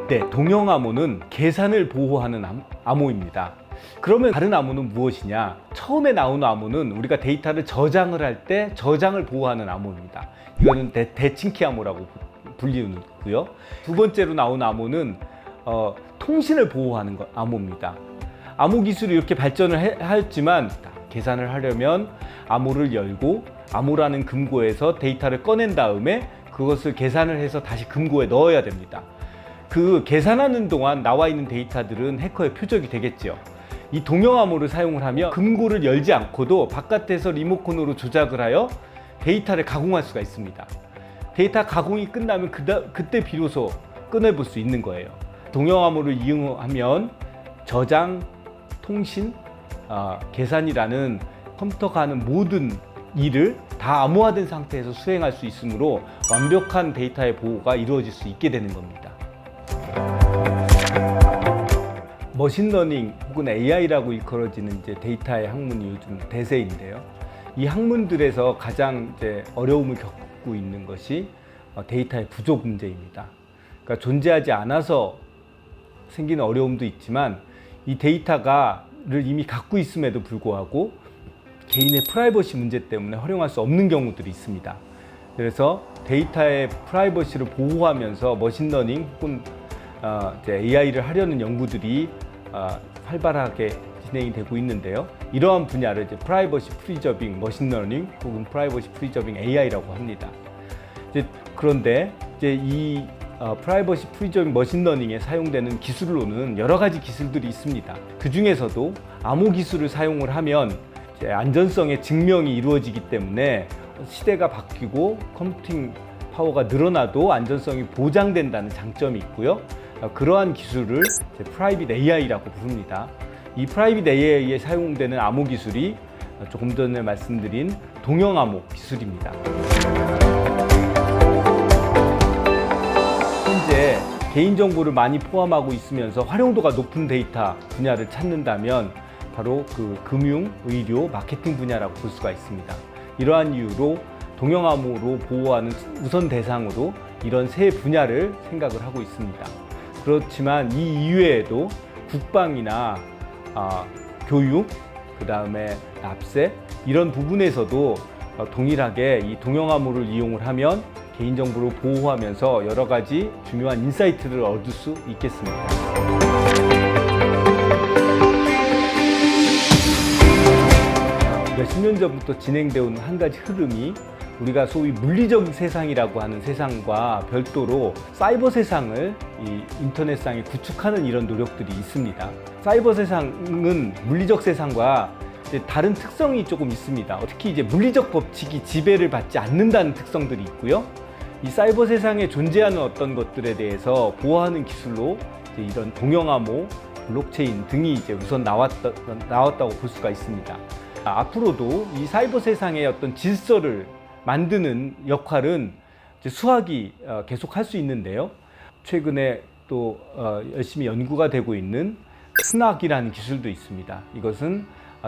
네, 동형암호는 계산을 보호하는 암호입니다. 그러면 다른 암호는 무엇이냐? 처음에 나오는 암호는 우리가 데이터를 저장을 할 때 저장을 보호하는 암호입니다. 이거는 대칭키 암호라고 불리고요. 두 번째로 나오는 암호는 통신을 보호하는 암호입니다. 암호 기술이 이렇게 발전을 했지만 계산을 하려면 암호를 열고 암호라는 금고에서 데이터를 꺼낸 다음에 그것을 계산을 해서 다시 금고에 넣어야 됩니다. 그 계산하는 동안 나와 있는 데이터들은 해커의 표적이 되겠죠. 이 동형암호를 사용을 하면 금고를 열지 않고도 바깥에서 리모컨으로 조작을 하여 데이터를 가공할 수가 있습니다. 데이터 가공이 끝나면 그때 비로소 꺼내볼 수 있는 거예요. 동형암호를 이용하면 저장, 통신, 계산이라는 컴퓨터가 하는 모든 일을 다 암호화된 상태에서 수행할 수 있으므로 완벽한 데이터의 보호가 이루어질 수 있게 되는 겁니다. 머신러닝 혹은 AI라고 일컬어지는 데이터의 학문이 요즘 대세인데요. 이 학문들에서 가장 어려움을 겪고 있는 것이 데이터의 부족 문제입니다. 그러니까 존재하지 않아서 생기는 어려움도 있지만 이 데이터를 이미 갖고 있음에도 불구하고 개인의 프라이버시 문제 때문에 활용할 수 없는 경우들이 있습니다. 그래서 데이터의 프라이버시를 보호하면서 머신러닝 혹은 AI를 하려는 연구들이 활발하게 진행이 되고 있는데요. 이러한 분야를 프라이버시 프리저빙 머신러닝 혹은 프라이버시 프리저빙 AI라고 합니다. 그런데 이 프라이버시 프리저빙 머신러닝에 사용되는 기술로는 여러 가지 기술들이 있습니다. 그 중에서도 암호 기술을 사용을 하면 안전성의 증명이 이루어지기 때문에 시대가 바뀌고 컴퓨팅 파워가 늘어나도 안전성이 보장된다는 장점이 있고요. 그러한 기술을 프라이빗 AI라고 부릅니다. 이 프라이빗 AI에 사용되는 암호 기술이 조금 전에 말씀드린 동형암호 기술입니다. 현재 개인정보를 많이 포함하고 있으면서 활용도가 높은 데이터 분야를 찾는다면 바로 그 금융, 의료, 마케팅 분야라고 볼 수가 있습니다. 이러한 이유로 동형암호로 보호하는 우선 대상으로 이런 세 분야를 생각을 하고 있습니다. 그렇지만 이 이외에도 국방이나 교육, 그 다음에 납세 이런 부분에서도 동일하게 이 동형암호를 이용을 하면 개인정보를 보호하면서 여러 가지 중요한 인사이트를 얻을 수 있겠습니다. 몇십 년 전부터 진행되어 온 한 가지 흐름이 우리가 소위 물리적 세상이라고 하는 세상과 별도로 사이버 세상을 이 인터넷상에 구축하는 이런 노력들이 있습니다. 사이버 세상은 물리적 세상과 다른 특성이 조금 있습니다. 특히 물리적 법칙이 지배를 받지 않는다는 특성들이 있고요. 이 사이버 세상에 존재하는 어떤 것들에 대해서 보호하는 기술로 이런 동형암호, 블록체인 등이 우선 나왔다고 볼 수가 있습니다. 앞으로도 이 사이버 세상의 어떤 질서를 만드는 역할은 수학이 계속 할 수 있는데요. 최근에 또 열심히 연구가 되고 있는 스낙이라는 기술도 있습니다. 이것은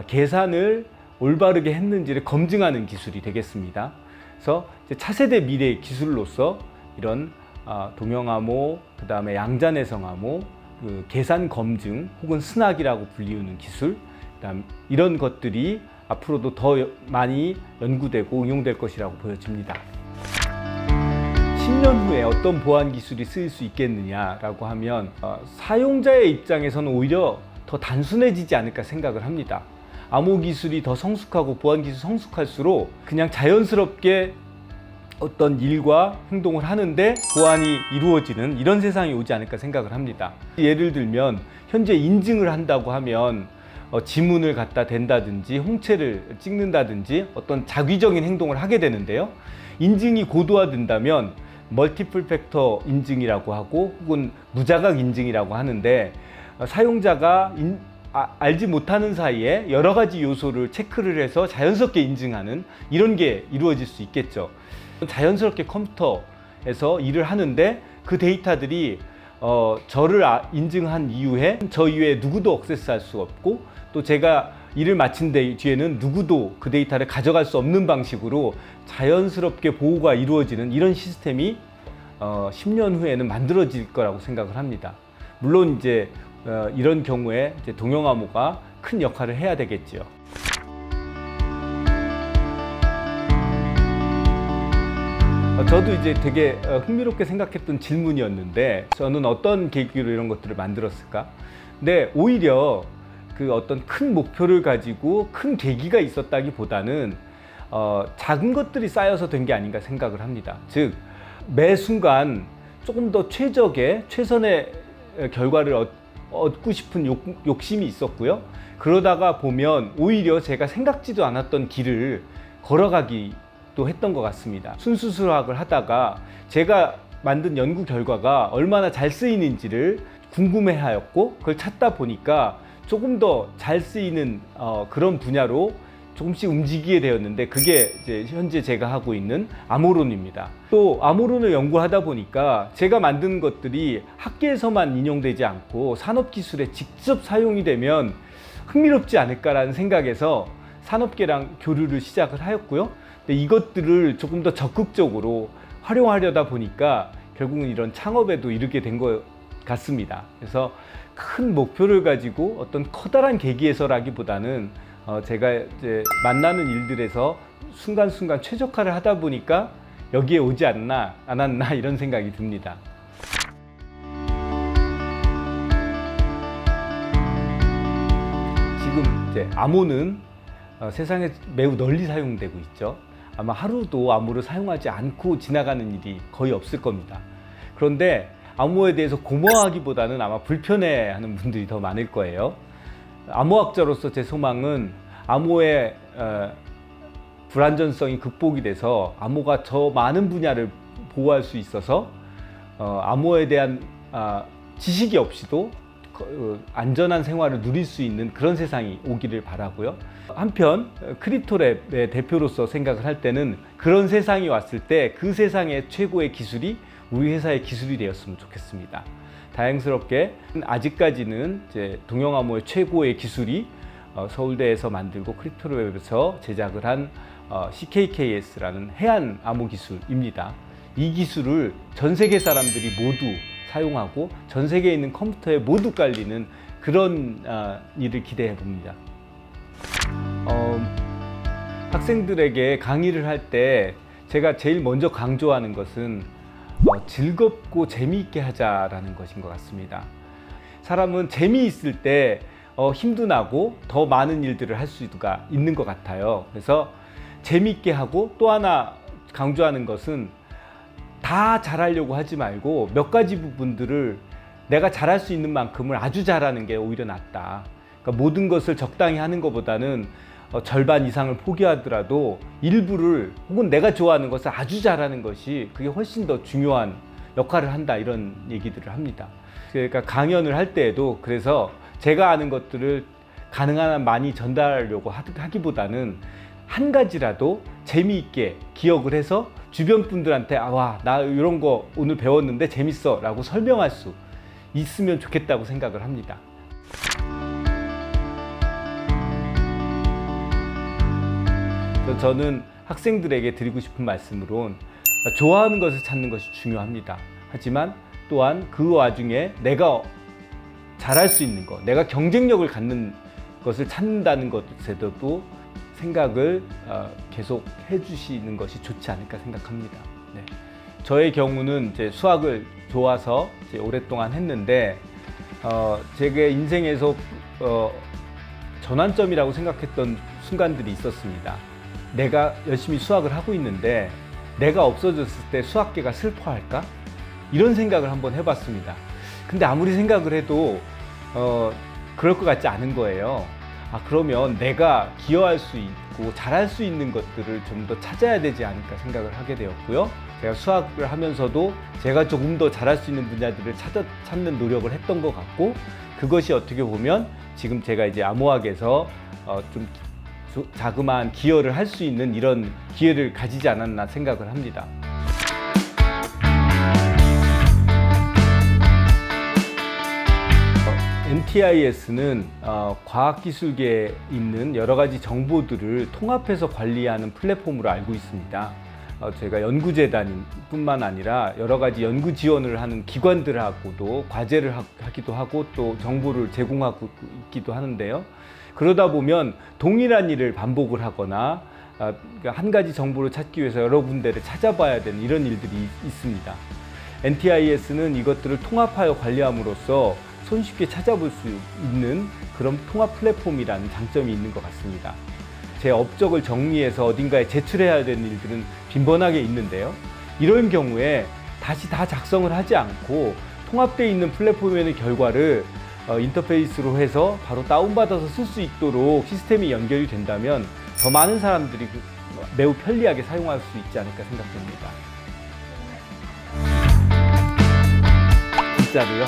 계산을 올바르게 했는지를 검증하는 기술이 되겠습니다. 그래서 차세대 미래 기술로서 이런 동형암호, 그 다음에 양자내성암호, 계산 검증 혹은 스낙이라고 불리우는 기술, 그다음 이런 것들이 앞으로도 더 많이 연구되고 응용될 것이라고 보여집니다. 10년 후에 어떤 보안 기술이 쓰일 수 있겠느냐라고 하면 사용자의 입장에서는 오히려 더 단순해지지 않을까 생각을 합니다. 암호 기술이 더 성숙하고 보안 기술이 성숙할수록 그냥 자연스럽게 어떤 일과 행동을 하는데 보안이 이루어지는 이런 세상이 오지 않을까 생각을 합니다. 예를 들면 현재 인증을 한다고 하면 지문을 갖다 댄다든지 홍채를 찍는다든지 어떤 자기적인 행동을 하게 되는데요. 인증이 고도화된다면 멀티플 팩터 인증이라고 하고 혹은 무자각 인증이라고 하는데 사용자가 알지 못하는 사이에 여러 가지 요소를 체크를 해서 자연스럽게 인증하는 이런 게 이루어질 수 있겠죠. 자연스럽게 컴퓨터 데이터에서 일을 하는데 그 데이터들이 저를 인증한 이후에 저 이외에 누구도 액세스할 수 없고 또 제가 일을 마친 뒤에는 누구도 그 데이터를 가져갈 수 없는 방식으로 자연스럽게 보호가 이루어지는 이런 시스템이 10년 후에는 만들어질 거라고 생각을 합니다. 물론 이제 이런 경우에 이제 동형암호가 큰 역할을 해야 되겠지요. 저도 이제 되게 흥미롭게 생각했던 질문이었는데 저는 어떤 계기로 이런 것들을 만들었을까? 근데 오히려 그 어떤 큰 목표를 가지고 큰 계기가 있었다기보다는 작은 것들이 쌓여서 된 게 아닌가 생각을 합니다. 즉 매 순간 조금 더 최선의 결과를 얻고 싶은 욕심이 있었고요. 그러다가 보면 오히려 제가 생각지도 않았던 길을 걸어가기도 했던 것 같습니다. 순수수학을 하다가 제가 만든 연구 결과가 얼마나 잘 쓰이는지를 궁금해하였고 그걸 찾다 보니까 조금 더 잘 쓰이는 그런 분야로 조금씩 움직이게 되었는데 그게 이제 현재 제가 하고 있는 암호론입니다. 또 암호론을 연구하다 보니까 제가 만든 것들이 학계에서만 인용되지 않고 산업기술에 직접 사용이 되면 흥미롭지 않을까라는 생각에서 산업계랑 교류를 시작을 하였고요. 근데 이것들을 조금 더 적극적으로 활용하려다 보니까 결국은 이런 창업에도 이르게 된 것 같습니다. 그래서 큰 목표를 가지고 어떤 커다란 계기에서라기보다는 제가 이제 만나는 일들에서 순간순간 최적화를 하다 보니까 여기에 오지 않았나 이런 생각이 듭니다. 지금 이제 암호는 세상에 매우 널리 사용되고 있죠. 아마 하루도 암호를 사용하지 않고 지나가는 일이 거의 없을 겁니다. 그런데 암호에 대해서 고마워하기보다는 아마 불편해하는 분들이 더 많을 거예요. 암호학자로서 제 소망은 암호의 불안전성이 극복이 돼서 암호가 저 많은 분야를 보호할 수 있어서 암호에 대한 지식이 없이도 안전한 생활을 누릴 수 있는 그런 세상이 오기를 바라고요. 한편 크립토랩의 대표로서 생각을 할 때는 그런 세상이 왔을 때 그 세상의 최고의 기술이 우리 회사의 기술이 되었으면 좋겠습니다. 다행스럽게 아직까지는 이제 동형암호의 최고의 기술이 서울대에서 만들고 크립토랩에서 제작을 한 CKKS라는 해안 암호 기술입니다. 이 기술을 전 세계 사람들이 모두 사용하고 전 세계에 있는 컴퓨터에 모두 깔리는 그런 일을 기대해 봅니다. 학생들에게 강의를 할 때 제가 제일 먼저 강조하는 것은 즐겁고 재미있게 하자라는 것인 것 같습니다. 사람은 재미있을 때 힘도 나고 더 많은 일들을 할 수가 있는 것 같아요. 그래서 재미있게 하고 또 하나 강조하는 것은 다 잘하려고 하지 말고 몇 가지 부분들을 내가 잘할 수 있는 만큼을 아주 잘하는 게 오히려 낫다. 그러니까 모든 것을 적당히 하는 것보다는 절반 이상을 포기하더라도 일부를 혹은 내가 좋아하는 것을 아주 잘하는 것이 그게 훨씬 더 중요한 역할을 한다 이런 얘기들을 합니다. 그러니까 강연을 할 때에도 그래서 제가 아는 것들을 가능한 한 많이 전달하려고 하기보다는 한 가지라도 재미있게 기억을 해서 주변 분들한테 와, 나 이런 거 오늘 배웠는데 재밌어 라고 설명할 수 있으면 좋겠다고 생각을 합니다. 저는 학생들에게 드리고 싶은 말씀으론 좋아하는 것을 찾는 것이 중요합니다. 하지만 또한 그 와중에 내가 잘할 수 있는 것, 내가 경쟁력을 갖는 것을 찾는다는 것에도 생각을 계속 해주시는 것이 좋지 않을까 생각합니다. 네. 저의 경우는 이제 수학을 좋아서 이제 오랫동안 했는데 제 인생에서 전환점이라고 생각했던 순간들이 있었습니다. 내가 열심히 수학을 하고 있는데 내가 없어졌을 때 수학계가 슬퍼할까? 이런 생각을 한번 해봤습니다. 근데 아무리 생각을 해도 그럴 것 같지 않은 거예요. 그러면 내가 기여할 수 있고 잘할 수 있는 것들을 좀 더 찾아야 되지 않을까 생각을 하게 되었고요. 제가 수학을 하면서도 제가 조금 더 잘할 수 있는 분야들을 찾는 노력을 했던 것 같고 그것이 어떻게 보면 지금 제가 이제 암호학에서 좀 자그마한 기여를 할 수 있는 이런 기회를 가지지 않았나 생각을 합니다. NTIS는 과학기술계에 있는 여러 가지 정보들을 통합해서 관리하는 플랫폼으로 알고 있습니다. 제가 연구재단뿐만 아니라 여러 가지 연구 지원을 하는 기관들하고도 과제를 하기도 하고 또 정보를 제공하고 있기도 하는데요. 그러다 보면 동일한 일을 반복을 하거나 한 가지 정보를 찾기 위해서 여러 군데를 찾아봐야 되는 이런 일들이 있습니다. NTIS는 이것들을 통합하여 관리함으로써 손쉽게 찾아볼 수 있는 그런 통합 플랫폼이라는 장점이 있는 것 같습니다. 제 업적을 정리해서 어딘가에 제출해야 되는 일들은 빈번하게 있는데요. 이런 경우에 다시 다 작성을 하지 않고 통합되어 있는 플랫폼에 있는 결과를 인터페이스로 해서 바로 다운받아서 쓸 수 있도록 시스템이 연결이 된다면 더 많은 사람들이 매우 편리하게 사용할 수 있지 않을까 생각됩니다. 진짜로요?